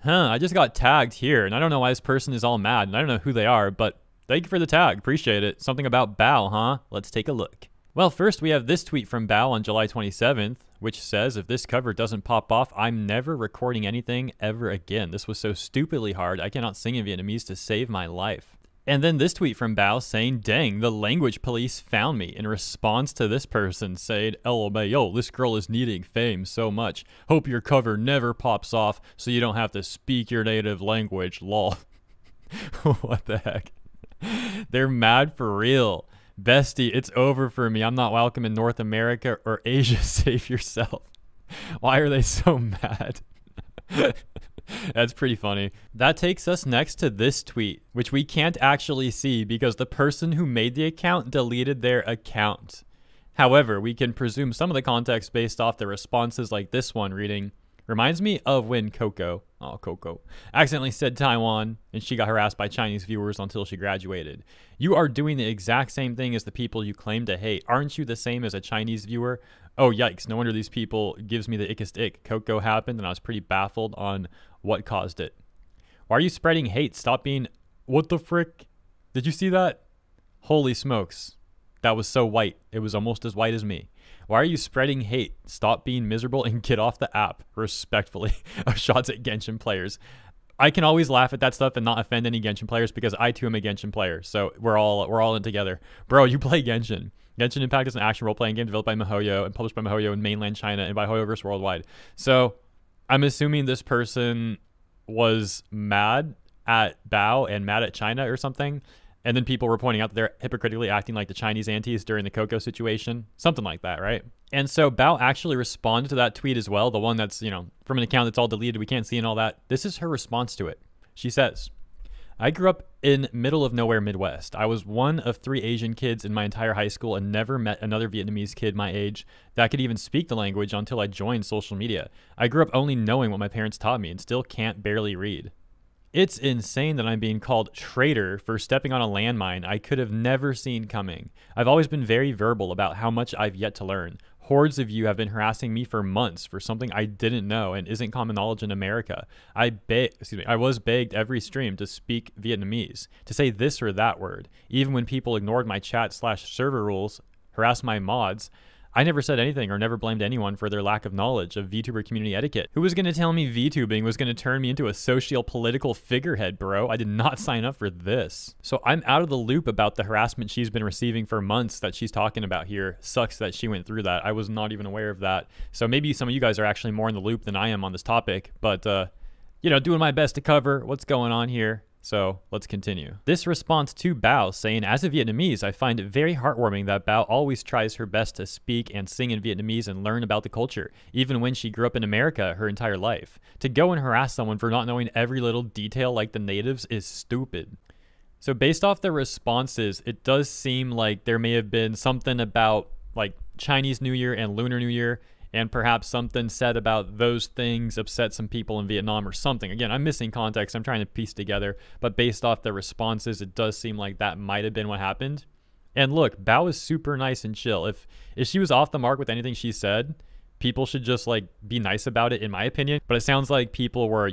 I just got tagged here, and I don't know why this person is all mad, and I don't know who they are, but thank you for the tag. Appreciate it. Something about Bao, huh? Let's take a look. Well, first we have this tweet from Bao on July 27th, which says, if this cover doesn't pop off, I'm never recording anything ever again. This was so stupidly hard, I cannot sing in Vietnamese to save my life. And then this tweet from Bao saying, dang, the language police found me, in response to this person saying, LMAO, this girl is needing fame so much. Hope your cover never pops off so you don't have to speak your native language, lol. What the heck? They're mad for real. Bestie, it's over for me. I'm not welcome in North America or Asia. Save yourself. Why are they so mad? That's pretty funny. That takes us next to this tweet, which we can't actually see because the person who made the account deleted their account. However, we can presume some of the context based off the responses, like this one reading, reminds me of when Coco accidentally said Taiwan and she got harassed by Chinese viewers until she graduated. You are doing the exact same thing as the people you claim to hate. Aren't you the same as a Chinese viewer? Oh, yikes. No wonder these people gives me the ickest ick. Coco happened and I was pretty baffled on what caused it. Why are you spreading hate? Stop being... What the frick? Did you see that? Holy smokes. That was so white. It was almost as white as me. Why are you spreading hate? Stop being miserable and get off the app. Respectfully. Shots at Genshin players. I can always laugh at that stuff and not offend any Genshin players because I too am a Genshin player. So we're all in together. Bro, you play Genshin. Genshin Impact is an action role-playing game developed by MiHoYo and published by MiHoYo in mainland China and by HoYoverse worldwide. So I'm assuming this person was mad at Bao and mad at China or something. And then people were pointing out that they're hypocritically acting like the Chinese antis during the Coco situation. Something like that, right? And so Bao actually responded to that tweet as well. The one that's, from an account that's all deleted, we can't see and all that. This is her response to it. She says, I grew up in middle of nowhere Midwest. I was one of 3 Asian kids in my entire high school and never met another Vietnamese kid my age that could even speak the language until I joined social media. I grew up only knowing what my parents taught me and still can't barely read. It's insane that I'm being called traitor for stepping on a landmine I could have never seen coming. I've always been very verbal about how much I've yet to learn. Hordes of you have been harassing me for months for something I didn't know and isn't common knowledge in America. I was begged every stream to speak Vietnamese, to say this or that word. Even when people ignored my chat/server rules, harassed my mods, I never said anything or never blamed anyone for their lack of knowledge of VTuber community etiquette. Who was going to tell me VTubing was going to turn me into a socio-political figurehead, bro? I did not sign up for this. So I'm out of the loop about the harassment she's been receiving for months that she's talking about here. Sucks that she went through that. I was not even aware of that. So maybe some of you guys are actually more in the loop than I am on this topic. But, doing my best to cover what's going on here. So let's continue. This response to Bao saying, as a Vietnamese, I find it very heartwarming that Bao always tries her best to speak and sing in Vietnamese and learn about the culture, even when she grew up in America her entire life. To go and harass someone for not knowing every little detail like the natives is stupid. So based off the responses, it does seem like there may have been something about like Chinese New Year and Lunar New Year, and perhaps something said about those things upset some people in Vietnam or something. Again, I'm missing context. I'm trying to piece together. But based off the responses, it does seem like that might have been what happened. And look, Bao is super nice and chill. If she was off the mark with anything she said, people should just like be nice about it, in my opinion. But it sounds like people were,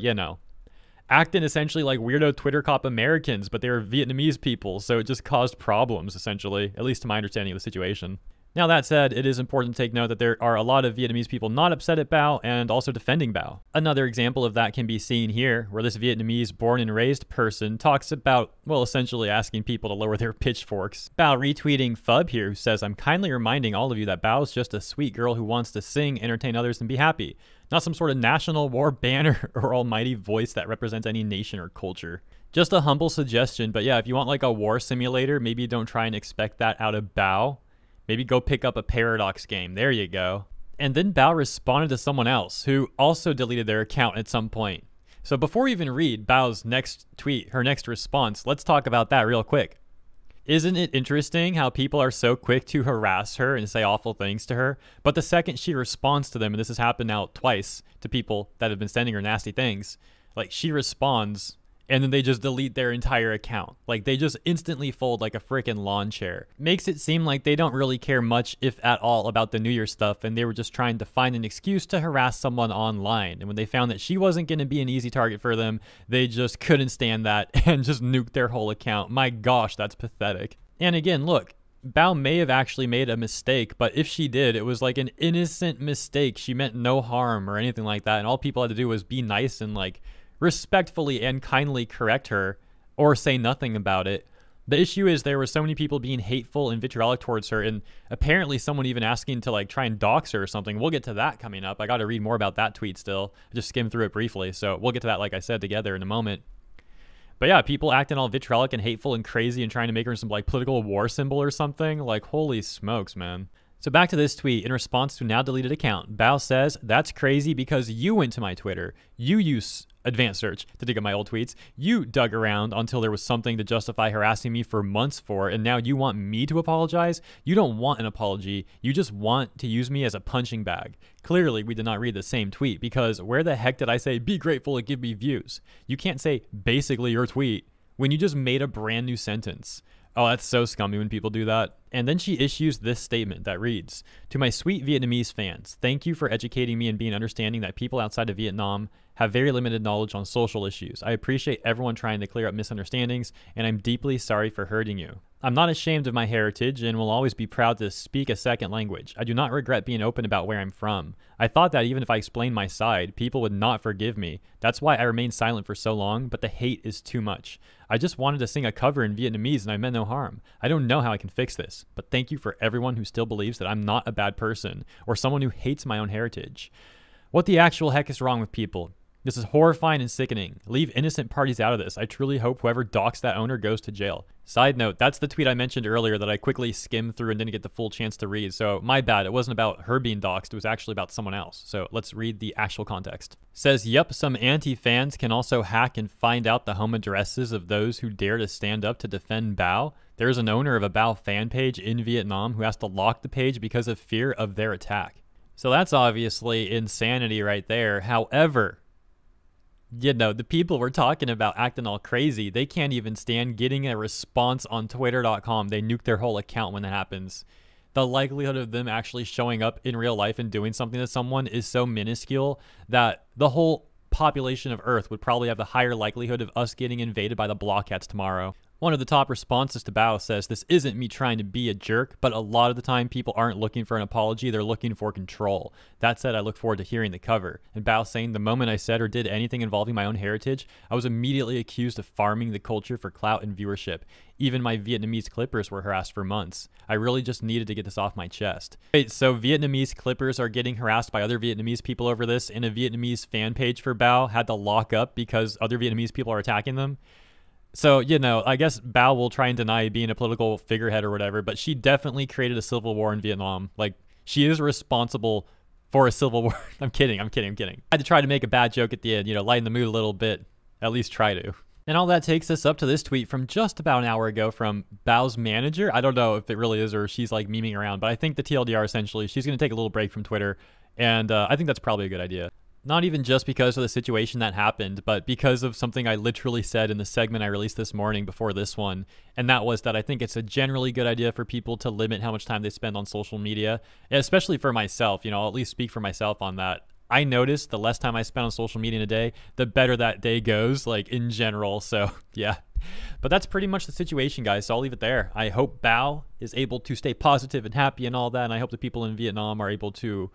acting essentially like weirdo Twitter cop Americans, but they were Vietnamese people. So it just caused problems, essentially, at least to my understanding of the situation. Now, that said, it is important to take note that there are a lot of Vietnamese people not upset at Bao and also defending Bao. Another example of that can be seen here, where this Vietnamese born and raised person talks about, well, essentially asking people to lower their pitchforks. Bao retweeting Fub here, who says, I'm kindly reminding all of you that Bao is just a sweet girl who wants to sing, entertain others, and be happy. Not some sort of national war banner or almighty voice that represents any nation or culture. Just a humble suggestion, but yeah, if you want like a war simulator, maybe don't try and expect that out of Bao. Maybe go pick up a Paradox game. There you go. And then Bao responded to someone else who also deleted their account at some point. So before we even read Bao's next tweet, her next response, let's talk about that real quick. Isn't it interesting how people are so quick to harass her and say awful things to her, but the second she responds to them, and this has happened now twice to people that have been sending her nasty things, like she responds and then they just delete their entire account. Like, they just instantly fold like a freaking lawn chair. Makes it seem like they don't really care much, if at all, about the New Year stuff, and they were just trying to find an excuse to harass someone online. And when they found that she wasn't going to be an easy target for them, they just couldn't stand that and just nuked their whole account. My gosh, that's pathetic. And again, look, Bao may have actually made a mistake, but if she did, it was like an innocent mistake. She meant no harm or anything like that, and all people had to do was be nice and like respectfully and kindly correct her or say nothing about it. The issue is there were so many people being hateful and vitriolic towards her, and apparently someone even asking to like try and dox her or something. We'll get to that coming up. I got to read more about that tweet still. I just skimmed through it briefly, so we'll get to that, like I said, together in a moment. But yeah, people acting all vitriolic and hateful and crazy and trying to make her some like political war symbol or something. Like, holy smokes, man. So back to this tweet. In response to now deleted account, Bao says, "That's crazy because you went to my Twitter. You use advanced search to dig up my old tweets. You dug around until there was something to justify harassing me for months for, and now you want me to apologize? You don't want an apology. You just want to use me as a punching bag." Clearly, we did not read the same tweet, because where the heck did I say, "Be grateful to give me views"? You can't say, "basically your tweet," when you just made a brand new sentence. Oh, that's so scummy when people do that. And then she issues this statement that reads, "To my sweet Vietnamese fans, thank you for educating me and being understanding that people outside of Vietnam have very limited knowledge on social issues. I appreciate everyone trying to clear up misunderstandings, and I'm deeply sorry for hurting you. I'm not ashamed of my heritage and will always be proud to speak a second language. I do not regret being open about where I'm from. I thought that even if I explained my side, people would not forgive me. That's why I remained silent for so long, but the hate is too much. I just wanted to sing a cover in Vietnamese and I meant no harm. I don't know how I can fix this, but thank you for everyone who still believes that I'm not a bad person or someone who hates my own heritage. What the actual heck is wrong with people? This is horrifying and sickening. Leave innocent parties out of this. I truly hope whoever doxed that owner goes to jail." Side note, that's the tweet I mentioned earlier that I quickly skimmed through and didn't get the full chance to read. So my bad. It wasn't about her being doxed. It was actually about someone else. So let's read the actual context. Says, "Yep, some anti-fans can also hack and find out the home addresses of those who dare to stand up to defend Bao. There's an owner of a Bao fan page in Vietnam who has to lock the page because of fear of their attack." So that's obviously insanity right there. However, you know, the people we're talking about acting all crazy, they can't even stand getting a response on twitter.com. They nuke their whole account when that happens. The likelihood of them actually showing up in real life and doing something to someone is so minuscule that the whole population of Earth would probably have the higher likelihood of us getting invaded by the blockheads tomorrow. One of the top responses to Bao says, "This isn't me trying to be a jerk, but a lot of the time people aren't looking for an apology, they're looking for control. That said, I look forward to hearing the cover." And Bao saying, "The moment I said or did anything involving my own heritage, I was immediately accused of farming the culture for clout and viewership. Even my Vietnamese clippers were harassed for months. I really just needed to get this off my chest." Wait, so Vietnamese clippers are getting harassed by other Vietnamese people over this, and a Vietnamese fan page for Bao had to lock up because other Vietnamese people are attacking them? So, you know, I guess Bao will try and deny being a political figurehead or whatever, but she definitely created a civil war in Vietnam. Like, she is responsible for a civil war. I'm kidding. I had to try to make a bad joke at the end, you know, lighten the mood a little bit. At least try to. And all that takes us up to this tweet from just about an hour ago from Bao's manager. I don't know if it really is or she's like memeing around, but I think the TLDR essentially, she's going to take a little break from Twitter, and I think that's probably a good idea. Not even just because of the situation that happened, but because of something I literally said in the segment I released this morning before this one. And that was that I think it's a generally good idea for people to limit how much time they spend on social media, especially for myself. You know, I'll at least speak for myself on that. I noticed the less time I spend on social media in a day, the better that day goes, like in general. So yeah, but that's pretty much the situation, guys. So I'll leave it there. I hope Bao is able to stay positive and happy and all that. And I hope the people in Vietnam are able to,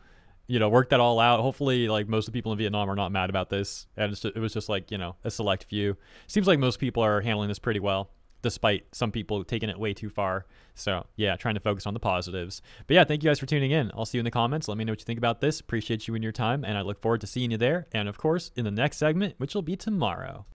you know, work that all out. Hopefully, like, most of the people in Vietnam are not mad about this. And it was just like, you know, a select few. Seems like most people are handling this pretty well, despite some people taking it way too far. So yeah, trying to focus on the positives. But yeah, thank you guys for tuning in. I'll see you in the comments. Let me know what you think about this. Appreciate you and your time, and I look forward to seeing you there. And of course, in the next segment, which will be tomorrow.